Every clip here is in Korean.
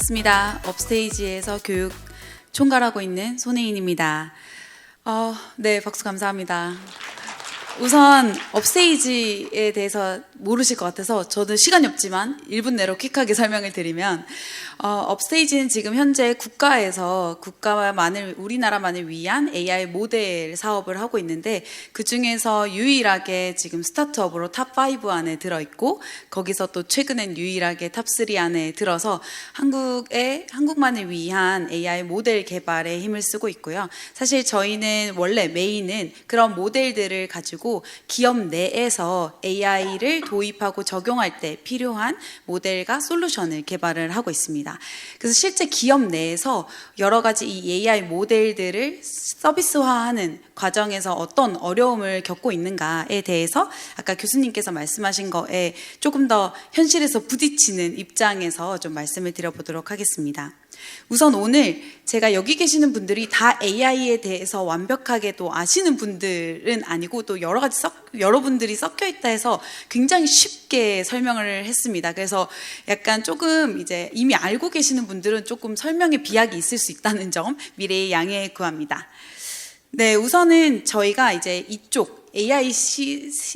반갑습니다. 업스테이지에서 교육 총괄하고 있는 손혜인입니다. 네, 박수 감사합니다. 우선 업스테이지에 대해서 모르실 것 같아서 저는 시간이 없지만 1분 내로 퀵하게 설명을 드리면 업스테이지는 지금 현재 국가에서 우리나라만을 위한 AI 모델 사업을 하고 있는데, 그 중에서 유일하게 지금 스타트업으로 탑5 안에 들어있고, 거기서 또 최근엔 유일하게 탑3 안에 들어서 한국만을 위한 AI 모델 개발에 힘을 쓰고 있고요. 사실 저희는 원래 메인은 그런 모델들을 가지고 기업 내에서 AI를 도입하고 적용할 때 필요한 모델과 솔루션을 개발을 하고 있습니다. 그래서 실제 기업 내에서 여러 가지 이 AI 모델들을 서비스화하는 과정에서 어떤 어려움을 겪고 있는가에 대해서 아까 교수님께서 말씀하신 거에 조금 더 현실에서 부딪히는 입장에서 좀 말씀을 드려보도록 하겠습니다. 우선 오늘 제가 여기 계시는 분들이 다 AI에 대해서 완벽하게 또 아시는 분들은 아니고, 또 여러분들이 섞여 있다 해서 굉장히 쉽게 설명을 했습니다. 그래서 약간 조금 이제 이미 알고 계시는 분들은 조금 설명에 비약이 있을 수 있다는 점 미리 양해 구합니다. 네, 우선은 저희가 이제 이쪽 AI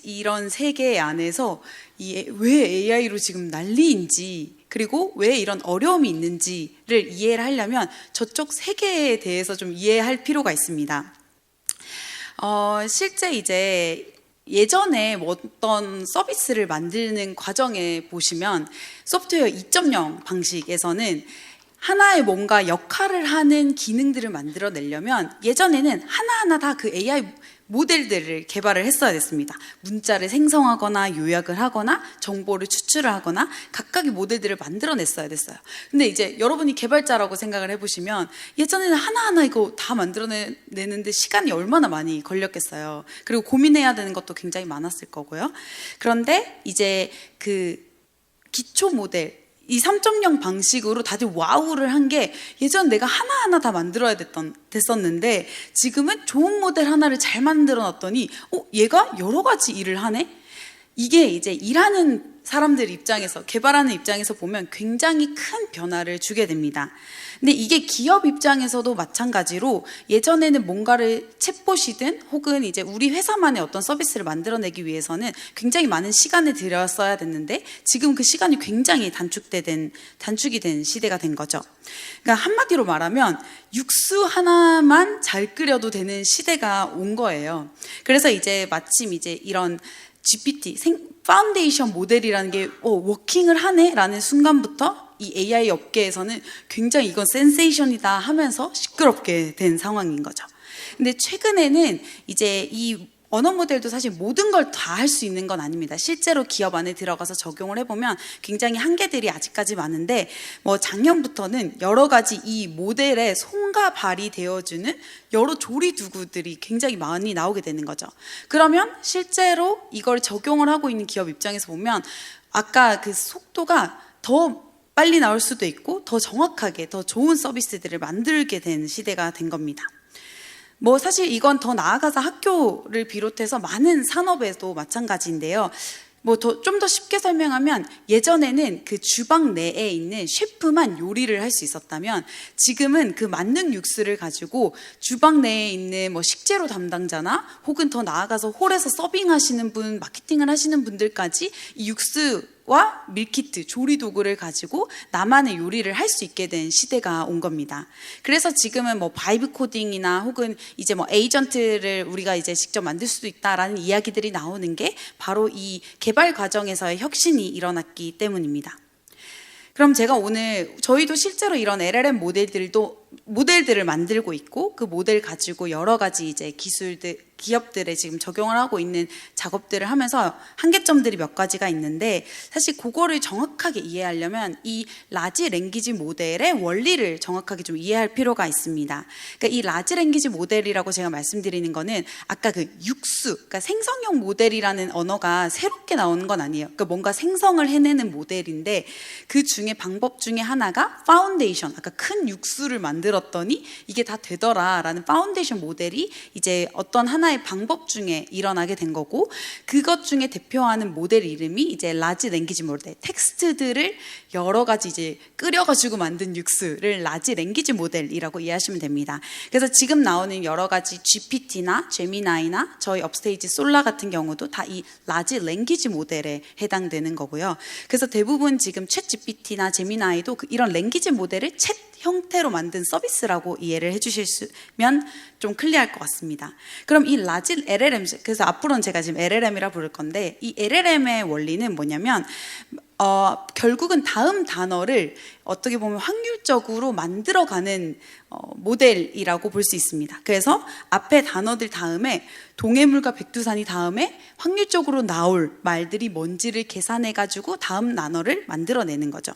이런 세계 안에서 왜 AI로 지금 난리인지, 그리고 왜 이런 어려움이 있는지를 이해를 하려면 저쪽 세계에 대해서 좀 이해할 필요가 있습니다. 실제 이제 예전에 어떤 서비스를 만드는 과정에 보시면 소프트웨어 2.0 방식에서는 하나의 뭔가 역할을 하는 기능들을 만들어내려면 예전에는 하나하나 다 그 AI 모델들을 개발을 했어야 됐습니다. 문자를 생성하거나 요약을 하거나 정보를 추출을 하거나 각각의 모델들을 만들어냈어야 됐어요. 근데 이제 여러분이 개발자라고 생각을 해보시면 예전에는 하나하나 이거 다 만들어내는데 시간이 얼마나 많이 걸렸겠어요. 그리고 고민해야 되는 것도 굉장히 많았을 거고요. 그런데 이제 그 기초 모델, 이 3.0 방식으로 다들 와우를 한 게, 예전 내가 하나하나 다 만들어야 됐었는데 지금은 좋은 모델 하나를 잘 만들어 놨더니 얘가 여러 가지 일을 하네? 이게 이제 일하는 사람들 입장에서, 개발하는 입장에서 보면 굉장히 큰 변화를 주게 됩니다. 근데 이게 기업 입장에서도 마찬가지로 예전에는 뭔가를 챗봇이든 혹은 이제 우리 회사만의 어떤 서비스를 만들어내기 위해서는 굉장히 많은 시간을 들였어야 됐는데, 지금 그 시간이 굉장히 단축이 된 시대가 된 거죠. 그러니까 한마디로 말하면 육수 하나만 잘 끓여도 되는 시대가 온 거예요. 그래서 이제 마침 이제 이런 GPT, 파운데이션 모델이라는 게 워킹을 하네 라는 순간부터 이 AI 업계에서는 굉장히 이건 센세이션이다 하면서 시끄럽게 된 상황인 거죠. 근데 최근에는 이제 이 언어 모델도 사실 모든 걸 다 할 수 있는 건 아닙니다. 실제로 기업 안에 들어가서 적용을 해보면 굉장히 한계들이 아직까지 많은데, 작년부터는 여러 가지 이 모델에 손과 발이 되어주는 여러 조리도구들이 굉장히 많이 나오게 되는 거죠. 그러면 실제로 이걸 적용을 하고 있는 기업 입장에서 보면 아까 그 속도가 더 빨리 나올 수도 있고 더 정확하게 더 좋은 서비스들을 만들게 된 시대가 된 겁니다. 사실 이건 더 나아가서 학교를 비롯해서 많은 산업에도 마찬가지인데요. 좀 더 쉽게 설명하면, 예전에는 그 주방 내에 있는 셰프만 요리를 할 수 있었다면 지금은 그 만능 육수를 가지고 주방 내에 있는 식재료 담당자나 혹은 더 나아가서 홀에서 서빙하시는 분, 마케팅을 하시는 분들까지 이 육수와 밀키트, 조리도구를 가지고 나만의 요리를 할 수 있게 된 시대가 온 겁니다. 그래서 지금은 바이브 코딩이나 혹은 이제 에이전트를 우리가 이제 직접 만들 수도 있다라는 이야기들이 나오는 게 바로 이 개발 과정에서의 혁신이 일어났기 때문입니다. 그럼 제가 오늘, 저희도 실제로 이런 LLM 모델들을 만들고 있고, 그 모델 가지고 여러 가지 이제 기업들에 지금 적용을 하고 있는 작업들을 하면서 한계점들이 몇 가지가 있는데, 사실 그거를 정확하게 이해하려면 이 라지 랭귀지 모델의 원리를 정확하게 좀 이해할 필요가 있습니다. 그러니까 이 라지 랭귀지 모델이라고 제가 말씀드리는 거는 아까 그 육수, 그러니까 생성형 모델이라는 언어가 새롭게 나오는 건 아니에요. 그러니까 뭔가 생성을 해내는 모델인데, 그 중에 방법 중에 하나가 파운데이션, 아까 큰 육수를 만드는 만들었더니 이게 다 되더라라는 파운데이션 모델이 이제 어떤 하나의 방법 중에 일어나게 된 거고, 그것 중에 대표하는 모델 이름이 이제 라지 랭귀지 모델, 텍스트들을 여러 가지 이제 끓여가지고 만든 육수를 라지 랭귀지 모델이라고 이해하시면 됩니다. 그래서 지금 나오는 여러 가지 GPT나 제미나이나 저희 업스테이지 솔라 같은 경우도 다 이 라지 랭귀지 모델에 해당되는 거고요. 그래서 대부분 지금 챗 GPT나 제미나이도 이런 랭귀지 모델을 챗 형태로 만든 서비스라고 이해를 해주시면 좀 클리어할 것 같습니다. 그럼 이 라지 LLM, 그래서 앞으로는 제가 지금 LLM이라 부를 건데, 이 LLM의 원리는 뭐냐면 결국은 다음 단어를 어떻게 보면 확률적으로 만들어가는 모델이라고 볼 수 있습니다. 그래서 앞에 단어들 다음에 동해물과 백두산이 다음에 확률적으로 나올 말들이 뭔지를 계산해가지고 다음 단어를 만들어내는 거죠.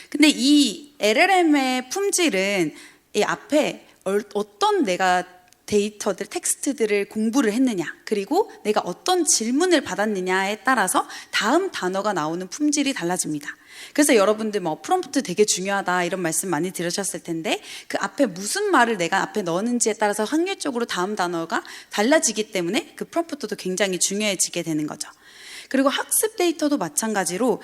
근데 이 LLM의 품질은 이 앞에 어떤 내가 데이터들, 텍스트들을 공부를 했느냐, 그리고 내가 어떤 질문을 받았느냐에 따라서 다음 단어가 나오는 품질이 달라집니다. 그래서 여러분들 뭐 프롬프트 되게 중요하다 이런 말씀 많이 들으셨을 텐데, 그 앞에 무슨 말을 내가 앞에 넣었는지에 따라서 확률적으로 다음 단어가 달라지기 때문에 그 프롬프트도 굉장히 중요해지게 되는 거죠. 그리고 학습 데이터도 마찬가지로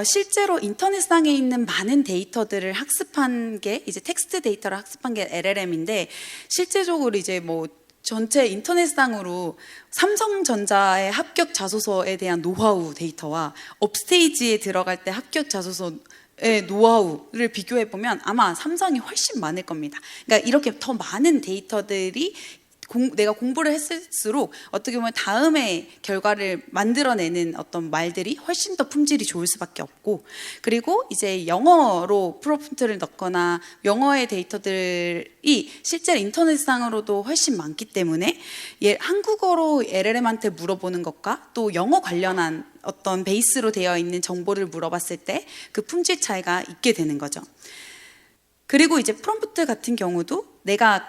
실제로 인터넷상에 있는 많은 데이터들을 학습한 게 이제 텍스트 데이터를 학습한 게 LLM인데, 실제적으로 이제 뭐 전체 인터넷상으로 삼성전자의 합격 자소서에 대한 노하우 데이터와 업스테이지에 들어갈 때 합격 자소서의 노하우를 비교해 보면 아마 삼성이 훨씬 많을 겁니다. 그러니까 이렇게 더 많은 데이터들이 내가 공부를 했을수록 어떻게 보면 다음에 결과를 만들어내는 어떤 말들이 훨씬 더 품질이 좋을 수밖에 없고, 그리고 이제 영어로 프롬프트를 넣거나 영어의 데이터들이 실제로 인터넷상으로도 훨씬 많기 때문에 한국어로 LLM한테 물어보는 것과 또 영어 관련한 어떤 베이스로 되어 있는 정보를 물어봤을 때 그 품질 차이가 있게 되는 거죠. 그리고 이제 프롬프트 같은 경우도 내가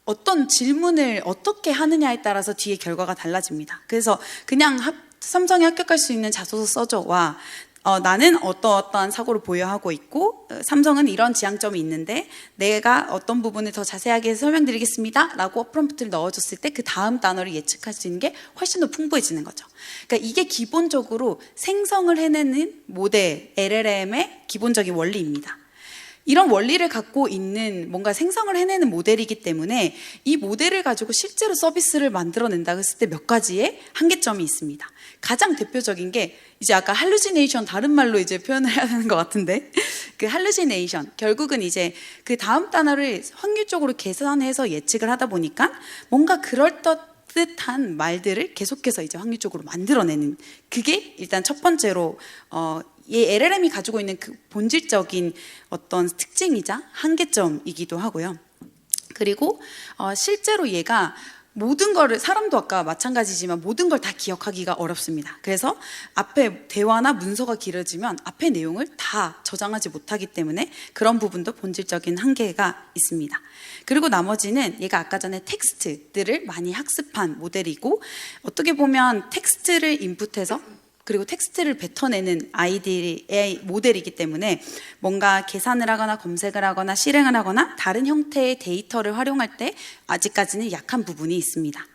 어떤 질문을 어떻게 하느냐에 따라서 뒤에 결과가 달라집니다. 그래서 그냥 삼성에 합격할 수 있는 자소서 써줘와 나는 어떠한 사고를 보유하고 있고 삼성은 이런 지향점이 있는데 내가 어떤 부분을 더 자세하게 설명드리겠습니다 라고 프롬프트를 넣어줬을 때 그 다음 단어를 예측할 수 있는 게 훨씬 더 풍부해지는 거죠. 그러니까 이게 기본적으로 생성을 해내는 모델 LLM의 기본적인 원리입니다. 이런 원리를 갖고 있는 뭔가 생성을 해내는 모델이기 때문에 이 모델을 가지고 실제로 서비스를 만들어낸다고 했을 때 몇 가지의 한계점이 있습니다. 가장 대표적인 게 이제 아까 할루시네이션, 다른 말로 이제 표현을 해야 되는 것 같은데, 그 할루시네이션, 결국은 이제 그 다음 단어를 확률적으로 계산해서 예측을 하다 보니까 뭔가 그럴듯한 말들을 계속해서 이제 확률적으로 만들어내는, 그게 일단 첫 번째로 이 LLM이 가지고 있는 그 본질적인 어떤 특징이자 한계점이기도 하고요. 그리고 실제로 얘가 모든 거를, 사람도 아까 마찬가지지만 모든 걸 다 기억하기가 어렵습니다. 그래서 앞에 대화나 문서가 길어지면 앞에 내용을 다 저장하지 못하기 때문에 그런 부분도 본질적인 한계가 있습니다. 그리고 나머지는 얘가 아까 전에 텍스트들을 많이 학습한 모델이고, 어떻게 보면 텍스트를 인풋해서 그리고 텍스트를 뱉어내는 아이들의 모델이기 때문에 뭔가 계산을 하거나 검색을 하거나 실행을 하거나 다른 형태의 데이터를 활용할 때 아직까지는 약한 부분이 있습니다.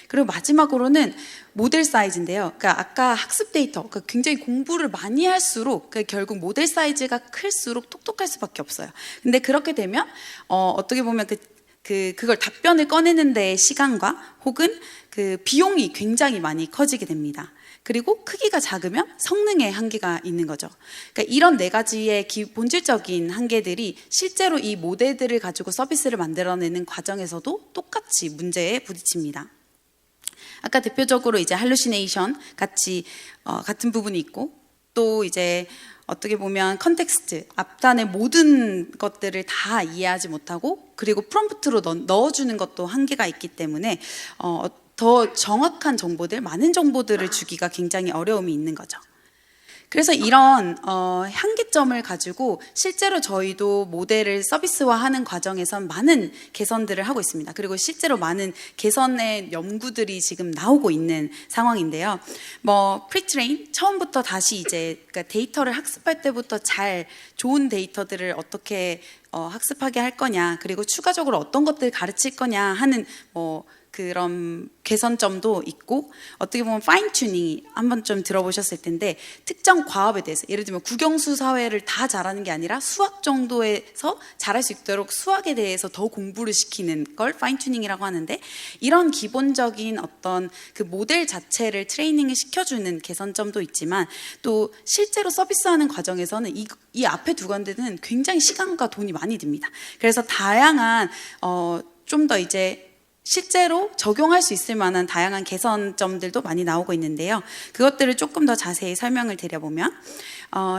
그리고 마지막으로는 모델 사이즈인데요. 그러니까 아까 학습 데이터, 그러니까 굉장히 공부를 많이 할수록 결국 모델 사이즈가 클수록 똑똑할 수밖에 없어요. 근데 그렇게 되면 어떻게 보면 그걸 답변을 꺼내는 데의 시간과 혹은 그 비용이 굉장히 많이 커지게 됩니다. 그리고 크기가 작으면 성능의 한계가 있는 거죠. 그러니까 이런 네 가지의 본질적인 한계들이 실제로 이 모델들을 가지고 서비스를 만들어내는 과정에서도 똑같이 문제에 부딪힙니다. 아까 대표적으로 이제 할루시네이션 같은 부분이 있고, 또 이제 어떻게 보면 컨텍스트, 앞단의 모든 것들을 다 이해하지 못하고, 그리고 프롬프트로 넣어주는 것도 한계가 있기 때문에 더 정확한 정보들, 많은 정보들을 주기가 굉장히 어려움이 있는 거죠. 그래서 이런 한계점을 가지고 실제로 저희도 모델을 서비스화하는 과정에서 많은 개선들을 하고 있습니다. 그리고 실제로 많은 개선의 연구들이 지금 나오고 있는 상황인데요. 프리트레인 처음부터 다시 이제 그러니까 데이터를 학습할 때부터 잘 좋은 데이터들을 어떻게 학습하게 할 거냐, 그리고 추가적으로 어떤 것들을 가르칠 거냐 하는 그런 개선점도 있고, 어떻게 보면 파인 튜닝이 한번 좀 들어보셨을 텐데, 특정 과업에 대해서 예를 들면 국영수 사회를 다 잘하는 게 아니라 수학 정도에서 잘할 수 있도록 수학에 대해서 더 공부를 시키는 걸 파인 튜닝이라고 하는데, 이런 기본적인 어떤 그 모델 자체를 트레이닝을 시켜주는 개선점도 있지만, 또 실제로 서비스하는 과정에서는 이 앞에 두 군데는 굉장히 시간과 돈이 많이 듭니다. 그래서 다양한 좀 더 이제 실제로 적용할 수 있을 만한 다양한 개선점들도 많이 나오고 있는데요. 그것들을 조금 더 자세히 설명을 드려보면,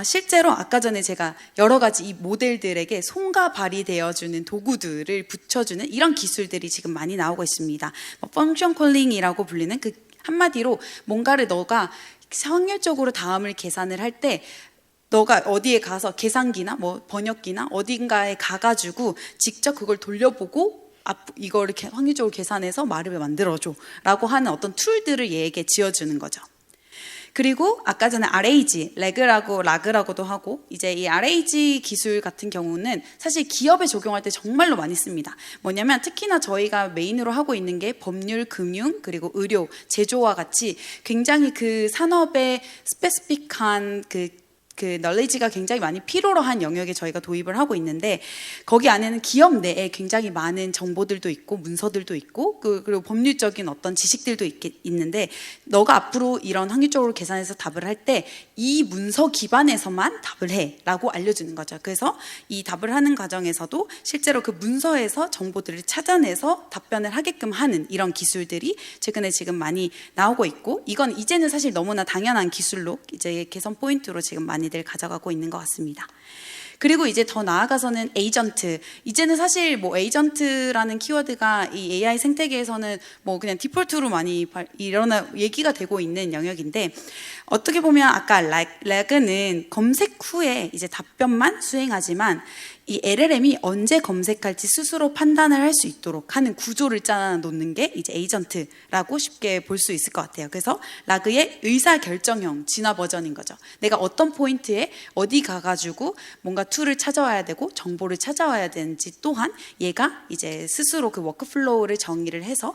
실제로 아까 전에 제가 여러 가지 이 모델들에게 손과 발이 되어주는 도구들을 붙여주는 이런 기술들이 지금 많이 나오고 있습니다. 펑션 콜링이라고 불리는 그 한마디로 뭔가를 너가 확률적으로 다음을 계산을 할 때 너가 어디에 가서 계산기나 번역기나 어딘가에 가가지고 직접 그걸 돌려보고 이걸 이렇게 확률적으로 계산해서 말을 만들어줘 라고 하는 어떤 툴들을 얘에게 지어주는 거죠. 그리고 아까 전에 RAG, 라그라고도 하고, 이제 이 RAG 기술 같은 경우는 사실 기업에 적용할 때 정말로 많이 씁니다. 뭐냐면 특히나 저희가 메인으로 하고 있는 게 법률, 금융, 그리고 의료, 제조와 같이 굉장히 그 산업에 스페시픽한 그 널리지가 굉장히 많이 필요로 한 영역에 저희가 도입을 하고 있는데, 거기 안에는 기업 내에 굉장히 많은 정보들도 있고 문서들도 있고 그리고 법률적인 어떤 지식들도 있는데, 너가 앞으로 이런 확률적으로 계산해서 답을 할 때 이 문서 기반에서만 답을 해 라고 알려주는 거죠. 그래서 이 답을 하는 과정에서도 실제로 그 문서에서 정보들을 찾아내서 답변을 하게끔 하는 이런 기술들이 최근에 지금 많이 나오고 있고, 이건 이제는 사실 너무나 당연한 기술로 이제 개선 포인트로 지금 많이들 가져가고 있는 것 같습니다. 그리고 이제 더 나아가서는 에이전트. 이제는 사실 에이전트라는 키워드가 이 AI 생태계에서는 그냥 디폴트로 많이 얘기가 되고 있는 영역인데, 어떻게 보면 아까 래그는 검색 후에 이제 답변만 수행하지만, 이 LLM이 언제 검색할지 스스로 판단을 할 수 있도록 하는 구조를 짜놔 놓는 게 이제 에이전트라고 쉽게 볼 수 있을 것 같아요. 그래서 라그의 의사결정형 진화 버전인 거죠. 내가 어떤 포인트에 어디 가가지고 뭔가 툴을 찾아와야 되고 정보를 찾아와야 되는지 또한 얘가 이제 스스로 그 워크플로우를 정의를 해서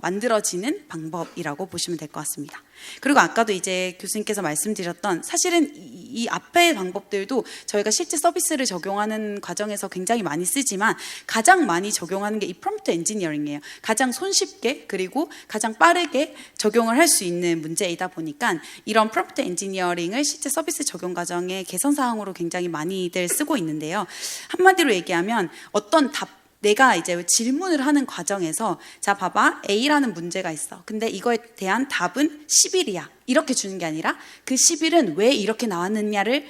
만들어지는 방법이라고 보시면 될 것 같습니다. 그리고 아까도 이제 교수님께서 말씀드렸던, 사실은 이 앞의 방법들도 저희가 실제 서비스를 적용하는 과정에서 굉장히 많이 쓰지만 가장 많이 적용하는 게 이 프롬프트 엔지니어링이에요. 가장 손쉽게 그리고 가장 빠르게 적용을 할 수 있는 문제이다 보니까 이런 프롬프트 엔지니어링을 실제 서비스 적용 과정의 개선 사항으로 굉장히 많이들 쓰고 있는데요. 한마디로 얘기하면 내가 이제 질문을 하는 과정에서, 자 봐봐, A라는 문제가 있어. 근데 이거에 대한 답은 10일이야. 이렇게 주는 게 아니라 그 10일은 왜 이렇게 나왔느냐를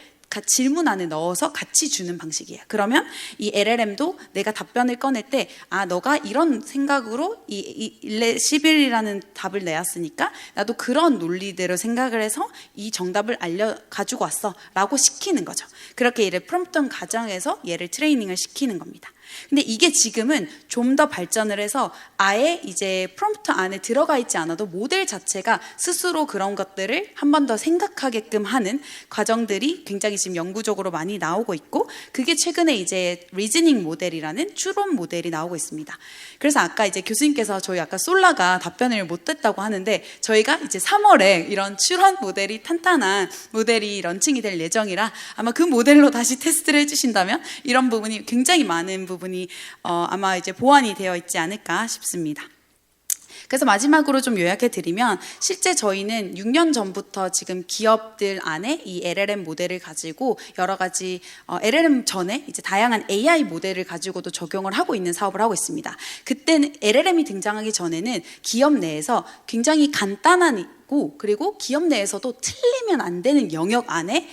질문 안에 넣어서 같이 주는 방식이에요. 그러면 이 LLM도 내가 답변을 꺼낼 때, 너가 이런 생각으로 이 10일이라는 답을 내었으니까 나도 그런 논리대로 생각을 해서 이 정답을 가지고 왔어 라고 시키는 거죠. 그렇게 얘를 프롬프트 과정에서 얘를 트레이닝을 시키는 겁니다. 근데 이게 지금은 좀 더 발전을 해서 아예 이제 프롬프트 안에 들어가 있지 않아도 모델 자체가 스스로 그런 것들을 한 번 더 생각하게끔 하는 과정들이 굉장히 지금 연구적으로 많이 나오고 있고, 그게 최근에 이제 리즈닝 모델이라는 추론 모델이 나오고 있습니다. 그래서 아까 이제 교수님께서 저희 아까 솔라가 답변을 못했다고 하는데, 저희가 이제 3월에 이런 추론 모델이 탄탄한 모델이 런칭이 될 예정이라 아마 그 모델로 다시 테스트를 해주신다면 이런 부분이 굉장히 많은 부분이 아마 이제 보완이 되어 있지 않을까 싶습니다. 그래서 마지막으로 좀 요약해 드리면, 실제 저희는 6년 전부터 지금 기업들 안에 이 LLM 모델을 가지고 여러 가지 LLM 전에 이제 다양한 AI 모델을 가지고도 적용을 하고 있는 사업을 하고 있습니다. 그때는 LLM이 등장하기 전에는 기업 내에서 굉장히 간단한 있고, 그리고 기업 내에서도 틀리면 안 되는 영역 안에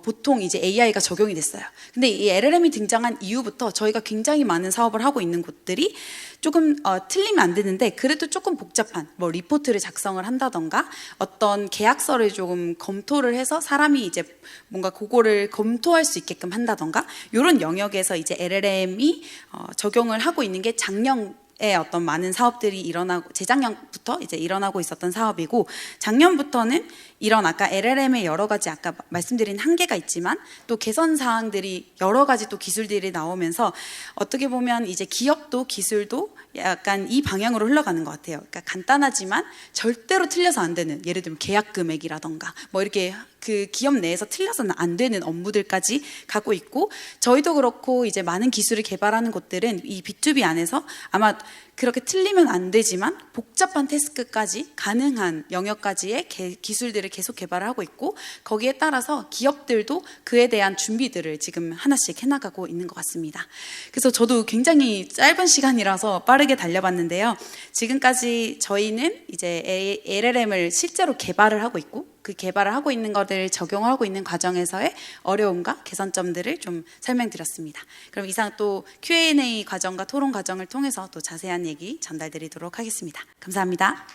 보통 이제 AI가 적용이 됐어요. 근데 이 LLM이 등장한 이후부터 저희가 굉장히 많은 사업을 하고 있는 곳들이 조금 틀리면 안 되는데 그래도 조금 복잡한 뭐 리포트를 작성을 한다던가 어떤 계약서를 조금 검토를 해서 사람이 이제 뭔가 그거를 검토할 수 있게끔 한다던가 이런 영역에서 이제 LLM이 적용을 하고 있는 게 작년에 어떤 많은 사업들이 일어나고 재작년부터 이제 일어나고 있었던 사업이고, 작년부터는 이런 아까 LLM의 여러 가지 아까 말씀드린 한계가 있지만 또 개선 사항들이 여러 가지 또 기술들이 나오면서 어떻게 보면 이제 기업도 기술도 약간 이 방향으로 흘러가는 것 같아요. 그러니까 간단하지만 절대로 틀려서 안 되는, 예를 들면 계약 금액이라던가 뭐 이렇게 그 기업 내에서 틀려서는 안 되는 업무들까지 가고 있고, 저희도 그렇고 이제 많은 기술을 개발하는 곳들은 이 B2B 안에서 아마 그렇게 틀리면 안 되지만 복잡한 태스크까지 가능한 영역까지의 기술들을 계속 개발을 하고 있고, 거기에 따라서 기업들도 그에 대한 준비들을 지금 하나씩 해나가고 있는 것 같습니다. 그래서 저도 굉장히 짧은 시간이라서 빠르게 달려봤는데요. 지금까지 저희는 이제 LLM을 실제로 개발을 하고 있고 그 개발을 하고 있는 것을 적용하고 있는 과정에서의 어려움과 개선점들을 좀 설명드렸습니다. 그럼 이상 또 Q&A 과정과 토론 과정을 통해서 또 자세한 얘기 전달드리도록 하겠습니다. 감사합니다.